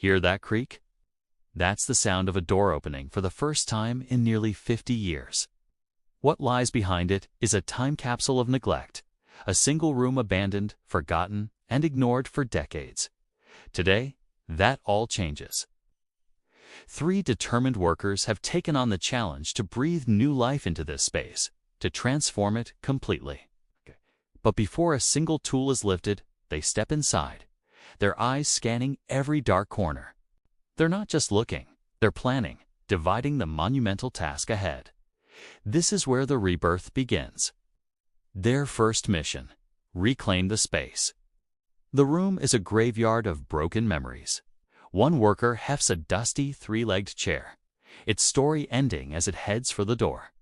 Hear that creak? That's the sound of a door opening for the first time in nearly 50 years. What lies behind it is a time capsule of neglect, a single room abandoned, forgotten, and ignored for decades. Today, that all changes. 3 determined workers have taken on the challenge to breathe new life into this space, to transform it completely. But before a single tool is lifted, they step inside, their eyes scanning every dark corner. They're not just looking, they're planning, dividing the monumental task ahead. This is where the rebirth begins. Their first mission: reclaim the space. The room is a graveyard of broken memories. One worker hefts a dusty 3-legged chair, its story ending as it heads for the door.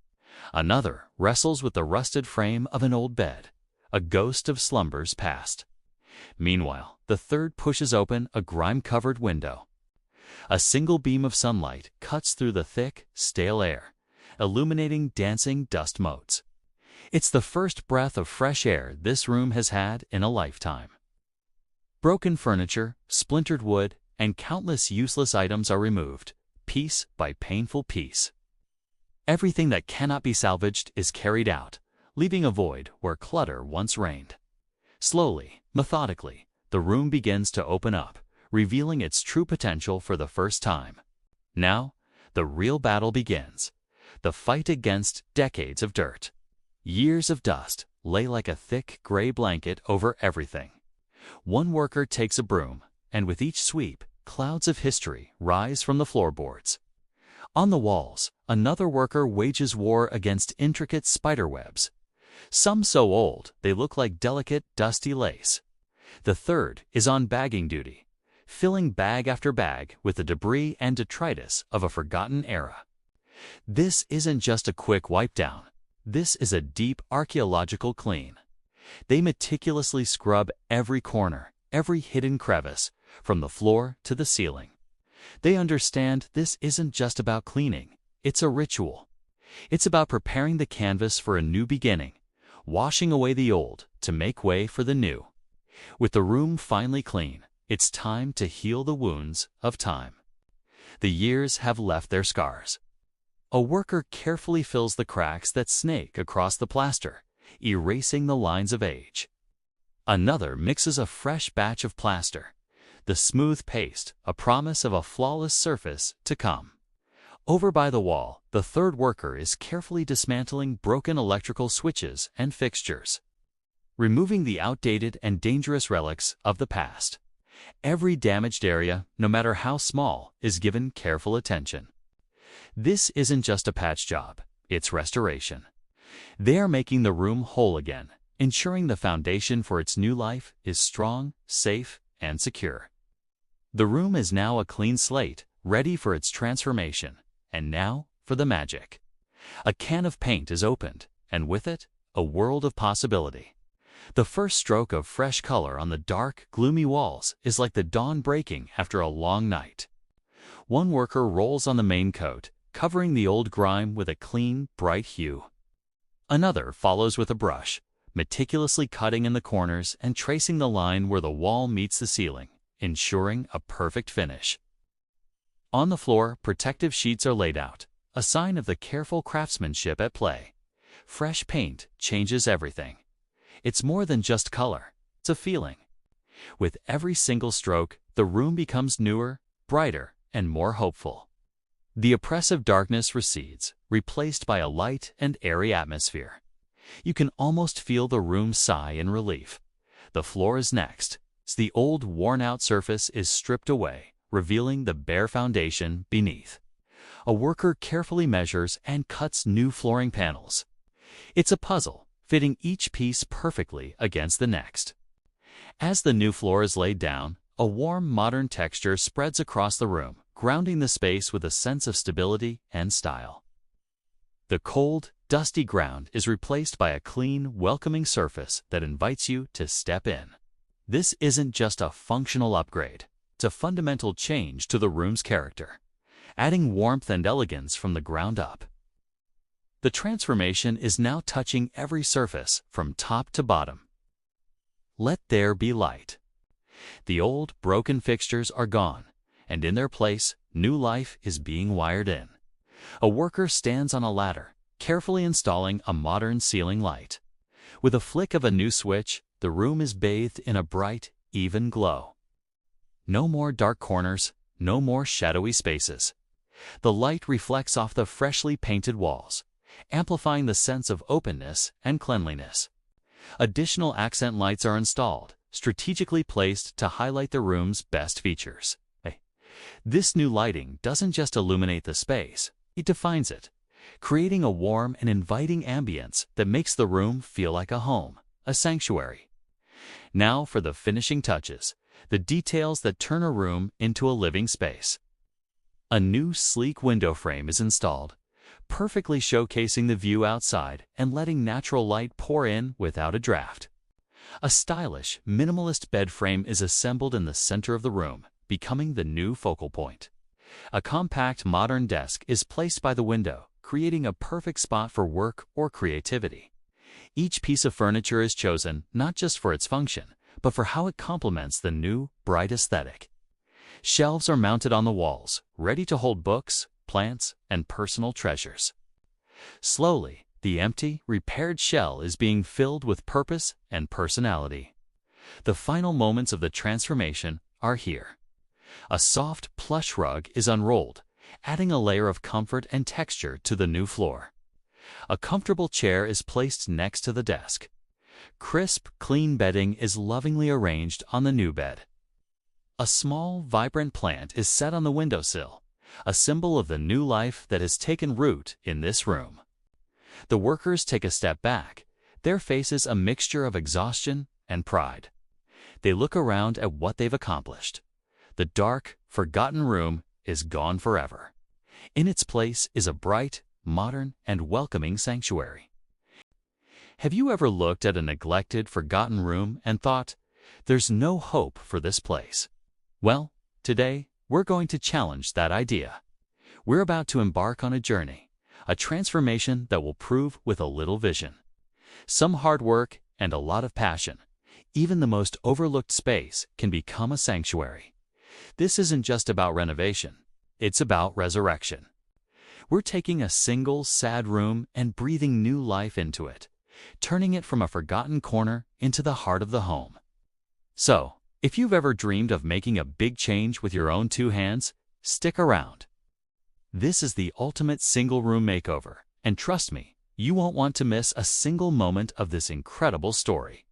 Another wrestles with the rusted frame of an old bed, a ghost of slumbers past. Meanwhile, the third pushes open a grime-covered window. A single beam of sunlight cuts through the thick, stale air, illuminating dancing dust motes. It's the first breath of fresh air this room has had in a lifetime. Broken furniture, splintered wood, and countless useless items are removed, piece by painful piece. Everything that cannot be salvaged is carried out, leaving a void where clutter once reigned. Slowly, methodically, the room begins to open up, revealing its true potential for the first time. Now, the real battle begins. The fight against decades of dirt. Years of dust lay like a thick gray blanket over everything. One worker takes a broom, and with each sweep, clouds of history rise from the floorboards. On the walls, another worker wages war against intricate spiderwebs. Some so old they look like delicate, dusty lace. The third is on bagging duty, filling bag after bag with the debris and detritus of a forgotten era. This isn't just a quick wipe down. This is a deep archaeological clean. They meticulously scrub every corner, every hidden crevice, from the floor to the ceiling. They understand this isn't just about cleaning, it's a ritual. It's about preparing the canvas for a new beginning, washing away the old to make way for the new. With the room finally clean, it's time to heal the wounds of time. The years have left their scars. A worker carefully fills the cracks that snake across the plaster, erasing the lines of age. Another mixes a fresh batch of plaster, the smooth paste, a promise of a flawless surface to come. Over by the wall, the third worker is carefully dismantling broken electrical switches and fixtures, removing the outdated and dangerous relics of the past. Every damaged area, no matter how small, is given careful attention. This isn't just a patch job, it's restoration. They are making the room whole again, ensuring the foundation for its new life is strong, safe, and secure. The room is now a clean slate, ready for its transformation. And now for the magic. A can of paint is opened, and with it, a world of possibility. The first stroke of fresh color on the dark, gloomy walls is like the dawn breaking after a long night. One worker rolls on the main coat, covering the old grime with a clean, bright hue. Another follows with a brush, meticulously cutting in the corners and tracing the line where the wall meets the ceiling, ensuring a perfect finish. On the floor, protective sheets are laid out, a sign of the careful craftsmanship at play. Fresh paint changes everything. It's more than just color, it's a feeling. With every single stroke, the room becomes newer, brighter, and more hopeful. The oppressive darkness recedes, replaced by a light and airy atmosphere. You can almost feel the room sigh in relief. The floor is next. The old, worn-out surface is stripped away, revealing the bare foundation beneath. A worker carefully measures and cuts new flooring panels. It's a puzzle, fitting each piece perfectly against the next. As the new floor is laid down, a warm, modern texture spreads across the room, grounding the space with a sense of stability and style. The cold, dusty ground is replaced by a clean, welcoming surface that invites you to step in. This isn't just a functional upgrade. It's a fundamental change to the room's character, adding warmth and elegance from the ground up. The transformation is now touching every surface from top to bottom. Let there be light. The old, broken fixtures are gone, and in their place, new life is being wired in. A worker stands on a ladder, carefully installing a modern ceiling light. With a flick of a new switch, the room is bathed in a bright, even glow. No more dark corners, no more shadowy spaces. The light reflects off the freshly painted walls, amplifying the sense of openness and cleanliness. Additional accent lights are installed, strategically placed to highlight the room's best features. This new lighting doesn't just illuminate the space, it defines it, creating a warm and inviting ambience that makes the room feel like a home, a sanctuary. Now for the finishing touches, the details that turn a room into a living space. A new sleek window frame is installed, perfectly showcasing the view outside and letting natural light pour in without a draft. A stylish, minimalist bed frame is assembled in the center of the room, becoming the new focal point. A compact modern desk is placed by the window, creating a perfect spot for work or creativity. Each piece of furniture is chosen not just for its function, but for how it complements the new, bright aesthetic. Shelves are mounted on the walls, ready to hold books, plants, and personal treasures. Slowly, the empty, repaired shell is being filled with purpose and personality. The final moments of the transformation are here. A soft, plush rug is unrolled, adding a layer of comfort and texture to the new floor. A comfortable chair is placed next to the desk. Crisp, clean bedding is lovingly arranged on the new bed. A small, vibrant plant is set on the windowsill, a symbol of the new life that has taken root in this room. The workers take a step back, their faces a mixture of exhaustion and pride. They look around at what they've accomplished. The dark, forgotten room is gone forever. In its place is a bright, modern, and welcoming sanctuary. Have you ever looked at a neglected, forgotten room and thought, "There's no hope for this place"? Well, today, we're going to challenge that idea. We're about to embark on a journey, a transformation that will prove with a little vision. Some hard work and a lot of passion. Even the most overlooked space can become a sanctuary. This isn't just about renovation, it's about resurrection. We're taking a single, sad room and breathing new life into it, turning it from a forgotten corner into the heart of the home. So, if you've ever dreamed of making a big change with your own two hands, stick around. This is the ultimate single-room makeover, and trust me, you won't want to miss a single moment of this incredible story.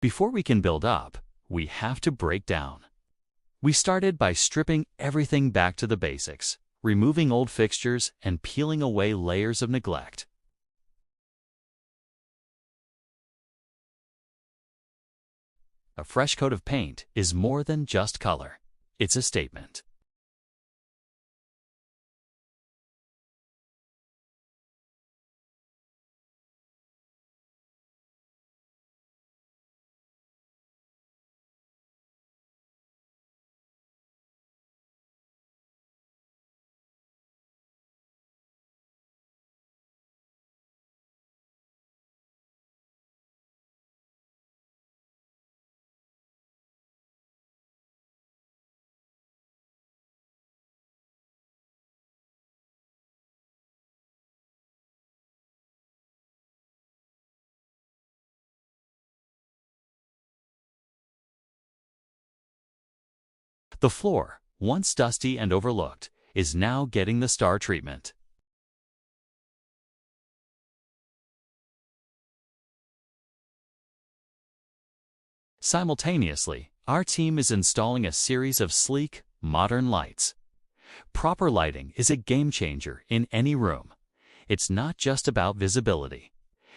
Before we can build up, we have to break down. We started by stripping everything back to the basics, removing old fixtures and peeling away layers of neglect. A fresh coat of paint is more than just color. It's a statement. The floor, once dusty and overlooked, is now getting the star treatment. Simultaneously, our team is installing a series of sleek, modern lights. Proper lighting is a game changer in any room. It's not just about visibility.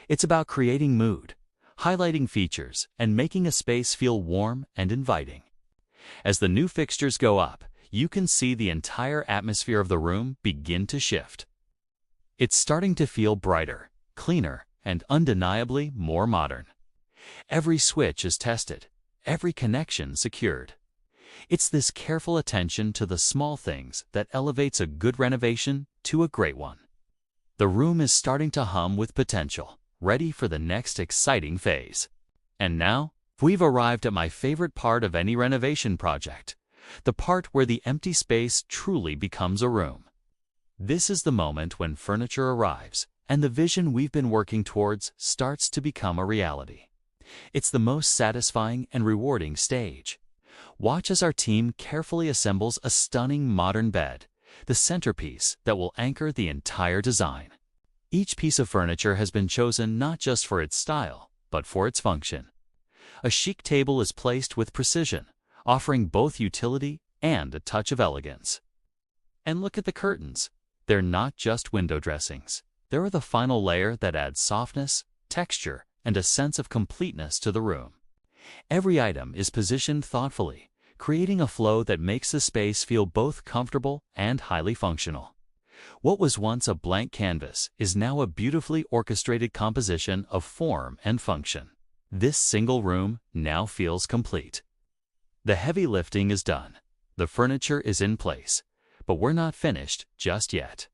It's about creating mood, highlighting features, and making a space feel warm and inviting. As the new fixtures go up, you can see the entire atmosphere of the room begin to shift. It's starting to feel brighter, cleaner, and undeniably more modern. Every switch is tested, every connection secured. It's this careful attention to the small things that elevates a good renovation to a great one. The room is starting to hum with potential, ready for the next exciting phase. And now, We've arrived at my favorite part of any renovation project, the part where the empty space truly becomes a room. This is the moment when furniture arrives and the vision we've been working towards starts to become a reality. It's the most satisfying and rewarding stage. Watch as our team carefully assembles a stunning modern bed, the centerpiece that will anchor the entire design. Each piece of furniture has been chosen not just for its style, but for its function. A chic table is placed with precision, offering both utility and a touch of elegance. And look at the curtains. They're not just window dressings. They're the final layer that adds softness, texture, and a sense of completeness to the room. Every item is positioned thoughtfully, creating a flow that makes the space feel both comfortable and highly functional. What was once a blank canvas is now a beautifully orchestrated composition of form and function. This single room now feels complete. The heavy lifting is done. The furniture is in place, but we're not finished just yet.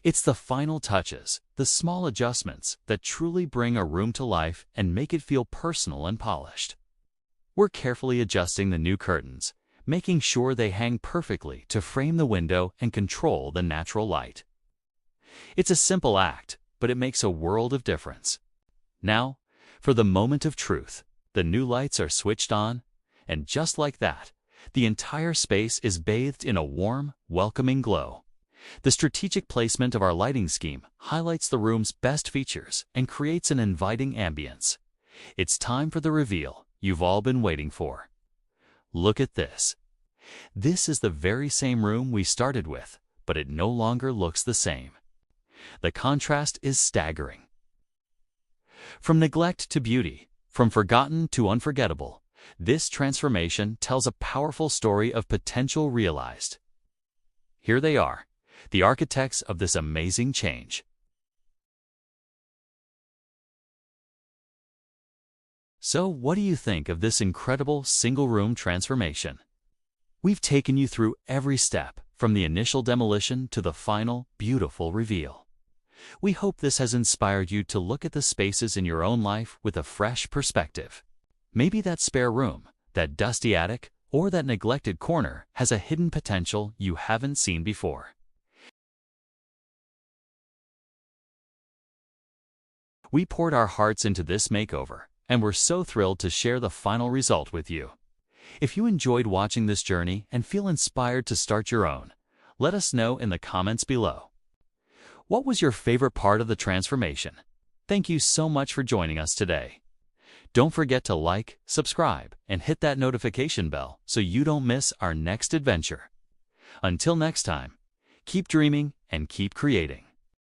It's the final touches, the small adjustments that truly bring a room to life and make it feel personal and polished. We're carefully adjusting the new curtains, making sure they hang perfectly to frame the window and control the natural light. It's a simple act, but it makes a world of difference. Now, for the moment of truth, the new lights are switched on, and just like that, the entire space is bathed in a warm, welcoming glow. The strategic placement of our lighting scheme highlights the room's best features and creates an inviting ambience. It's time for the reveal you've all been waiting for. Look at this. This is the very same room we started with, but it no longer looks the same. The contrast is staggering. From neglect to beauty, from forgotten to unforgettable, this transformation tells a powerful story of potential realized. Here they are, the architects of this amazing change. So, what do you think of this incredible single-room transformation? We've taken you through every step, from the initial demolition to the final, beautiful reveal. We hope this has inspired you to look at the spaces in your own life with a fresh perspective. Maybe that spare room, that dusty attic, or that neglected corner has a hidden potential you haven't seen before. We poured our hearts into this makeover, and we're so thrilled to share the final result with you. If you enjoyed watching this journey and feel inspired to start your own, let us know in the comments below. What was your favorite part of the transformation? Thank you so much for joining us today. Don't forget to like, subscribe, and hit that notification bell so you don't miss our next adventure. Until next time, keep dreaming and keep creating.